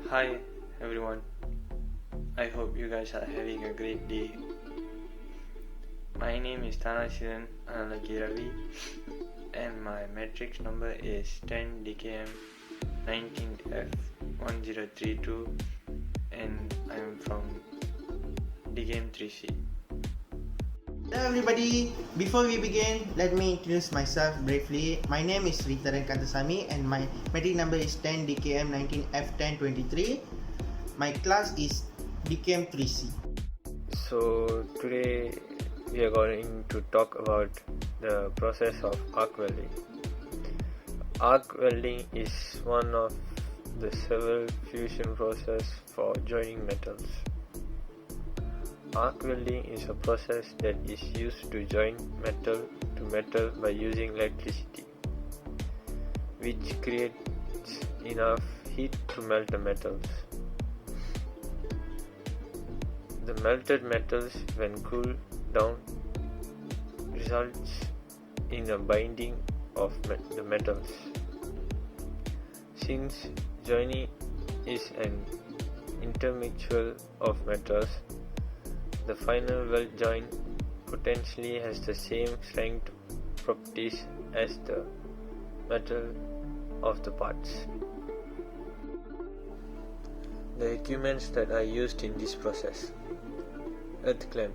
Hi everyone, I hope you guys are having a great day. My name is Tanasiran Analaki Ravi and my matrix number is 10 DKM 19F1032 and I am from DKM 3C. Hello everybody, before we begin, let me introduce myself briefly. My name is Ritaran Kantasamy and my matric number is 10 DKM 19F1023. My class is DKM 3C. So today we are going to talk about the process of arc welding. Arc welding is one of the several fusion process for joining metals. Arc welding is a process that is used to join metal to metal by using electricity, which creates enough heat to melt the metals. The melted metals, when cooled down, results in a binding of the metals. Since joining is an intermixture of metals, the final weld joint potentially has the same strength properties as the metal of the parts. The equipments that are used in this process: earth clamp,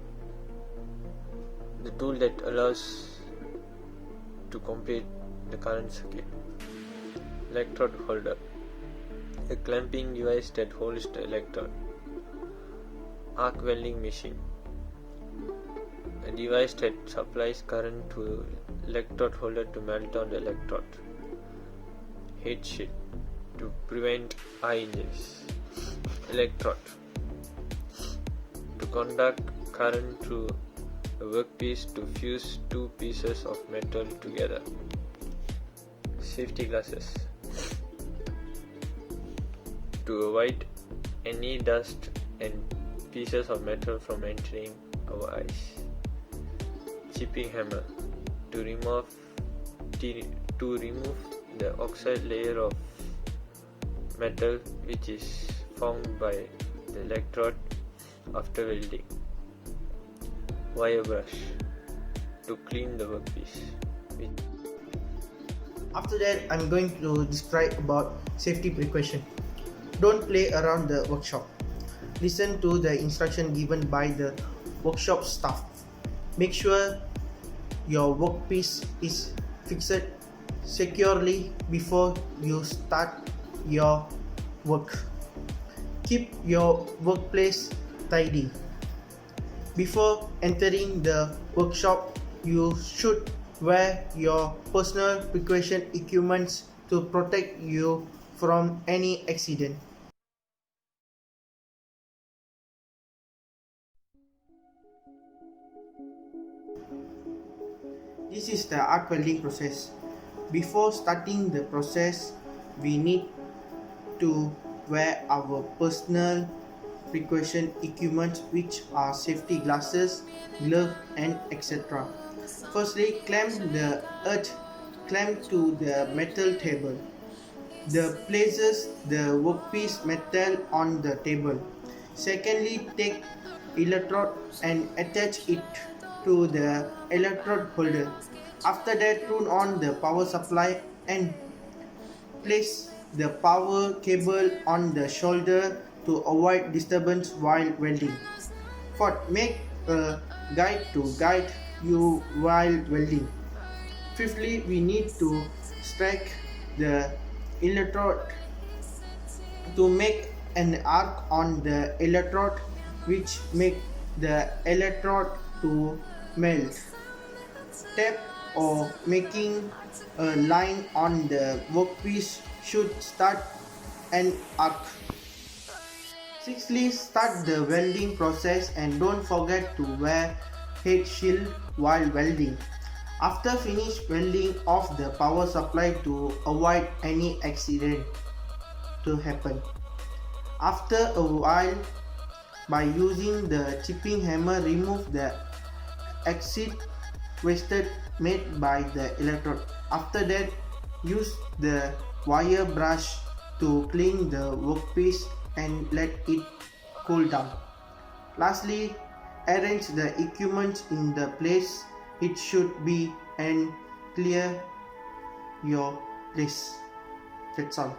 the tool that allows to complete the current circuit; electrode holder, a clamping device that holds the electrode; arc welding machine, a device that supplies current to electrode holder to melt down the electrode; heat shield to prevent eye injuries; electrode to conduct current through a workpiece to fuse two pieces of metal together; safety glasses to avoid any dust and pieces of metal from entering our eyes; chipping hammer to remove the oxide layer of metal which is formed by the electrode after welding; wire brush to clean the workpiece. After that, I'm going to describe about safety precaution. Don't play around the workshop. Listen to the instruction given by the workshop staff. Make sure your workpiece is fixed securely before you start your work. Keep your workplace tidy. Before entering the workshop, you should wear your personal precaution equipment to protect you from any accident. This is the arc welding process. Before starting the process, we need to wear our personal precaution equipment, which are safety glasses, gloves, and etc. Firstly, clamp the earth clamp to the metal table. Places the workpiece metal on the table. Secondly, take electrode and attach it to the electrode holder. After that, turn on the power supply and place the power cable on the shoulder to avoid disturbance while welding. Fourth, make a guide to guide you while welding. Fifthly, we need to strike the electrode to make an arc on the electrode, which make the electrode to melt. Tap or making a line on the workpiece should start an arc. Sixthly, start the welding process and don't forget to wear head shield while welding. After finish welding off the power supply to avoid any accident to happen. After a while, by using the chipping hammer, remove the excess wasted made by the electrode. After that, use the wire brush to clean the workpiece and let it cool down. Lastly, arrange the equipment in the place it should be and clear your place. That's all.